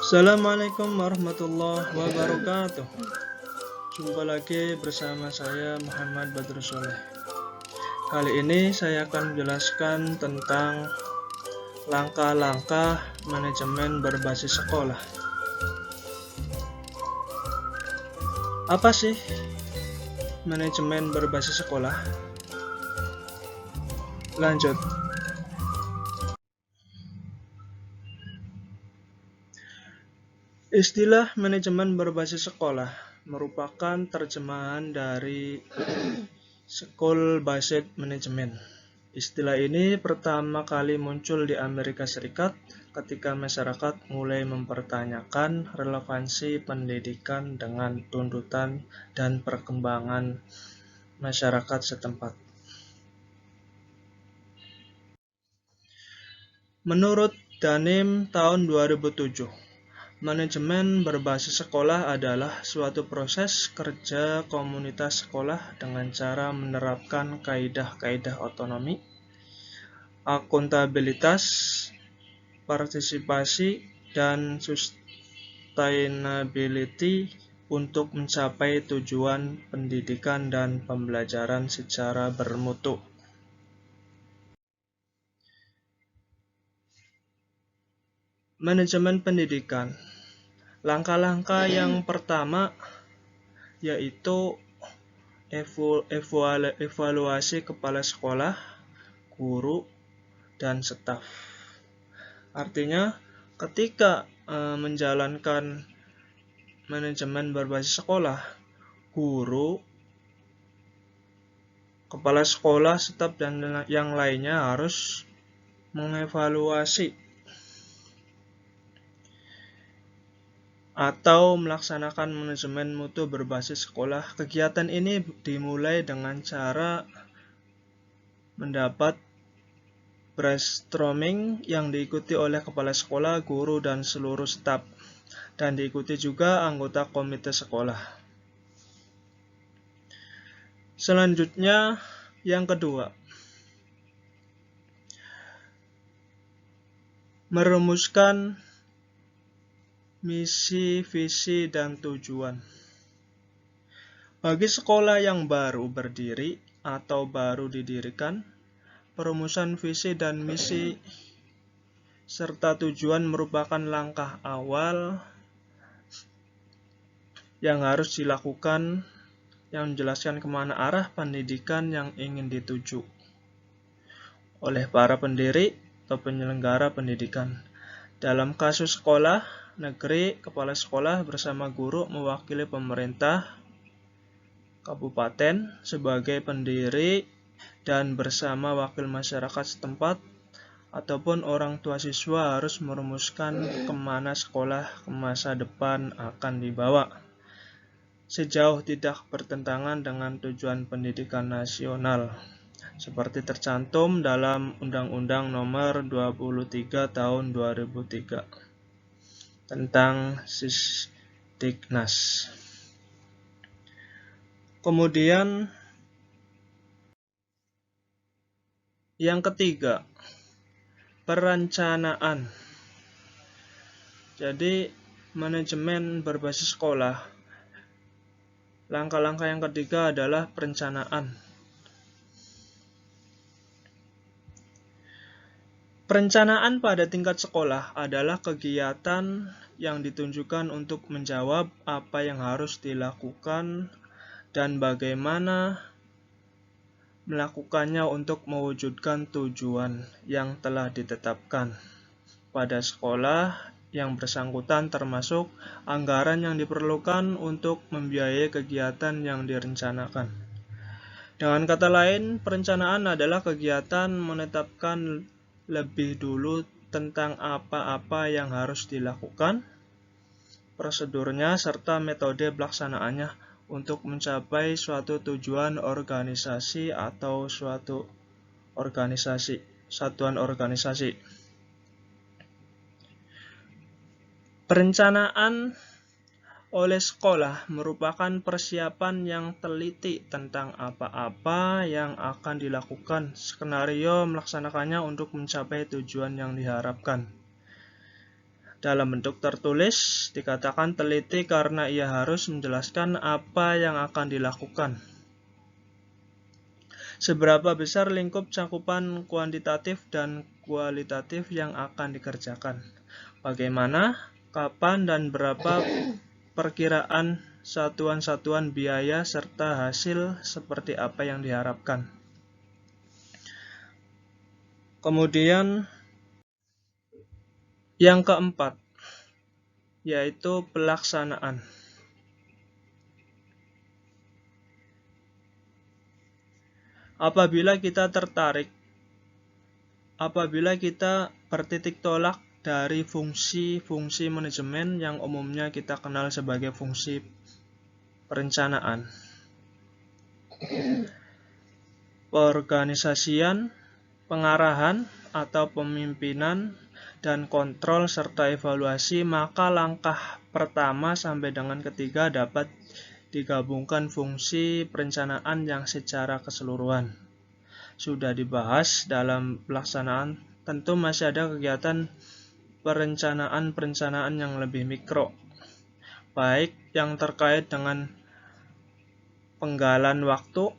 Assalamualaikum warahmatullahi wabarakatuh. Jumpa lagi bersama saya Muhammad Badrus Soleh. Kali ini saya akan menjelaskan tentang langkah-langkah manajemen berbasis sekolah. Apa sih manajemen berbasis sekolah? Lanjut. Istilah manajemen berbasis sekolah merupakan terjemahan dari School Based Management. Istilah ini pertama kali muncul di Amerika Serikat ketika masyarakat mulai mempertanyakan relevansi pendidikan dengan tuntutan dan perkembangan masyarakat setempat. Menurut Danim tahun 2007, manajemen berbasis sekolah adalah suatu proses kerja komunitas sekolah dengan cara menerapkan kaidah-kaidah otonomi, akuntabilitas, partisipasi, dan sustainability untuk mencapai tujuan pendidikan dan pembelajaran secara bermutu. Manajemen pendidikan. Langkah-langkah yang pertama yaitu evaluasi kepala sekolah, guru, dan staf. Artinya, ketika menjalankan manajemen berbasis sekolah, guru, kepala sekolah, staf, dan yang lainnya harus mengevaluasi atau melaksanakan manajemen mutu berbasis sekolah. Kegiatan ini dimulai dengan cara mendapat brainstorming yang diikuti oleh kepala sekolah, guru, dan seluruh staf, dan diikuti juga anggota komite sekolah. Selanjutnya, yang kedua, merumuskan misi, visi, dan tujuan. Bagi sekolah yang baru berdiri atau baru didirikan, perumusan visi dan misi serta tujuan merupakan langkah awal yang harus dilakukan yang menjelaskan kemana arah pendidikan yang ingin dituju oleh para pendiri atau penyelenggara pendidikan. Dalam kasus sekolah negeri, kepala sekolah bersama guru mewakili pemerintah kabupaten sebagai pendiri dan bersama wakil masyarakat setempat ataupun orang tua siswa harus merumuskan kemana sekolah ke masa depan akan dibawa, sejauh tidak bertentangan dengan tujuan pendidikan nasional, seperti tercantum dalam Undang-Undang Nomor 23 Tahun 2003 tentang Sisdiknas. Kemudian yang ketiga, perencanaan. Jadi manajemen berbasis sekolah, langkah-langkah yang ketiga adalah perencanaan. Perencanaan pada tingkat sekolah adalah kegiatan yang ditunjukkan untuk menjawab apa yang harus dilakukan dan bagaimana melakukannya untuk mewujudkan tujuan yang telah ditetapkan pada sekolah yang bersangkutan, termasuk anggaran yang diperlukan untuk membiayai kegiatan yang direncanakan. Dengan kata lain, perencanaan adalah kegiatan menetapkan lebih dulu tentang apa-apa yang harus dilakukan, prosedurnya, serta metode pelaksanaannya untuk mencapai suatu tujuan organisasi atau suatu satuan organisasi. Perencanaan oleh sekolah merupakan persiapan yang teliti tentang apa-apa yang akan dilakukan, skenario melaksanakannya untuk mencapai tujuan yang diharapkan. Dalam bentuk tertulis, dikatakan teliti karena ia harus menjelaskan apa yang akan dilakukan. Seberapa besar lingkup cakupan kuantitatif dan kualitatif yang akan dikerjakan. Bagaimana, kapan, dan berapa perkiraan satuan-satuan biaya serta hasil seperti apa yang diharapkan. Kemudian yang keempat, yaitu pelaksanaan. Apabila kita bertitik tolak dari fungsi-fungsi manajemen yang umumnya kita kenal sebagai fungsi perencanaan, peorganisasian, pengarahan atau pemimpinan, dan kontrol serta evaluasi, maka langkah pertama sampai dengan ketiga dapat digabungkan fungsi perencanaan yang secara keseluruhan. Sudah dibahas dalam pelaksanaan, tentu masih ada kegiatan perencanaan yang lebih mikro, baik yang terkait dengan penggalan waktu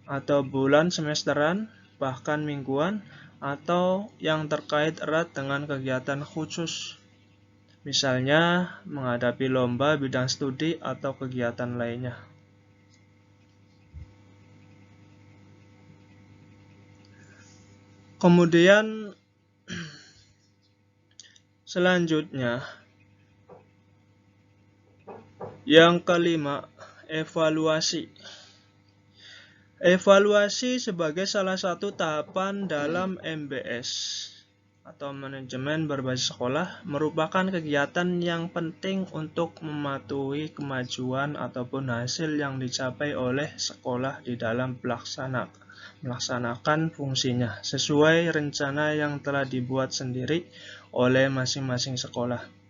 atau bulan, semesteran, bahkan mingguan, atau yang terkait erat dengan kegiatan khusus, misalnya menghadapi lomba bidang studi atau kegiatan lainnya. Kemudian selanjutnya, yang kelima, evaluasi. Evaluasi sebagai salah satu tahapan dalam MBS atau manajemen berbasis sekolah merupakan kegiatan yang penting untuk mematuhi kemajuan ataupun hasil yang dicapai oleh sekolah di dalam melaksanakan fungsinya sesuai rencana yang telah dibuat sendiri oleh masing-masing sekolah.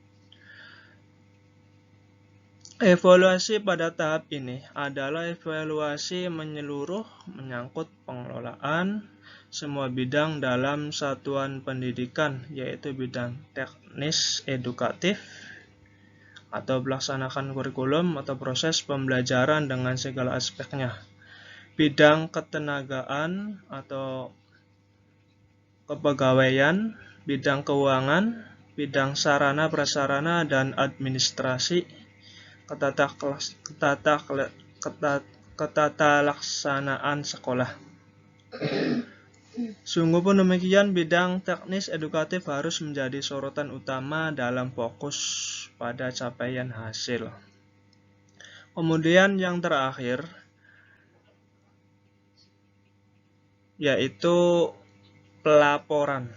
Evaluasi pada tahap ini adalah evaluasi menyeluruh menyangkut pengelolaan semua bidang dalam satuan pendidikan, yaitu bidang teknis edukatif atau melaksanakan kurikulum atau proses pembelajaran dengan segala aspeknya, bidang ketenagaan atau kepegawaian, bidang keuangan, bidang sarana prasarana dan administrasi, ketata laksanaan sekolah. Sungguh pun demikian, bidang teknis edukatif harus menjadi sorotan utama dalam fokus pada capaian hasil. Kemudian yang terakhir, yaitu pelaporan.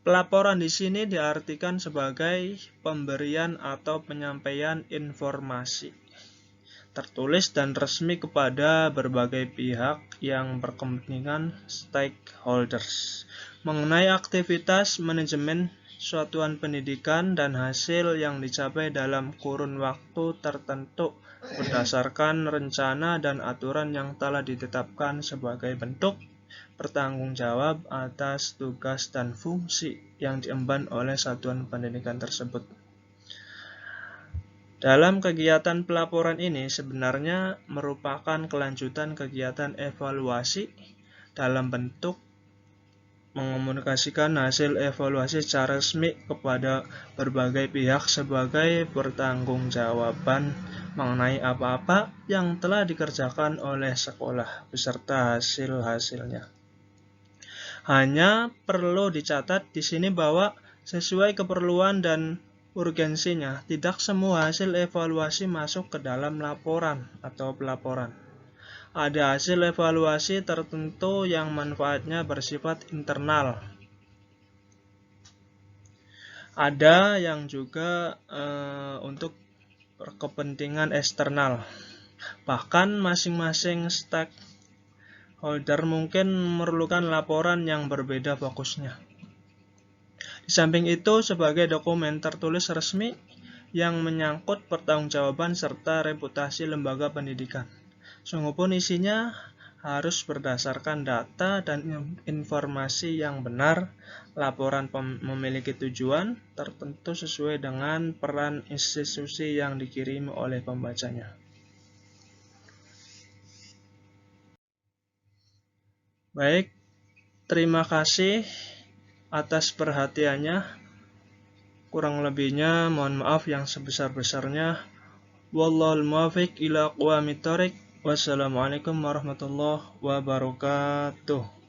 Pelaporan di sini diartikan sebagai pemberian atau penyampaian informasi tertulis dan resmi kepada berbagai pihak yang berkepentingan stakeholders mengenai aktivitas manajemen satuan pendidikan dan hasil yang dicapai dalam kurun waktu tertentu berdasarkan rencana dan aturan yang telah ditetapkan sebagai bentuk bertanggung jawab atas tugas dan fungsi yang diemban oleh satuan pendidikan tersebut. Dalam kegiatan pelaporan ini sebenarnya merupakan kelanjutan kegiatan evaluasi dalam bentuk mengomunikasikan hasil evaluasi secara resmi kepada berbagai pihak sebagai pertanggungjawaban mengenai apa-apa yang telah dikerjakan oleh sekolah beserta hasil-hasilnya. Hanya perlu dicatat di sini bahwa sesuai keperluan dan urgensinya, tidak semua hasil evaluasi masuk ke dalam laporan atau pelaporan. Ada hasil evaluasi tertentu yang manfaatnya bersifat internal. Ada yang juga untuk kepentingan eksternal. Bahkan masing-masing stakeholder mungkin memerlukan laporan yang berbeda fokusnya. Di samping itu, sebagai dokumen tertulis resmi yang menyangkut pertanggungjawaban serta reputasi lembaga pendidikan. Sungguh pun isinya harus berdasarkan data dan informasi yang benar. Laporan memiliki tujuan tertentu sesuai dengan peran institusi yang dikirimi oleh pembacanya. Baik, terima kasih atas perhatiannya. Kurang lebihnya mohon maaf yang sebesar-besarnya. Wallahul muwaffiq ila aqwamit thoriq. Wassalamualaikum warahmatullahi wabarakatuh.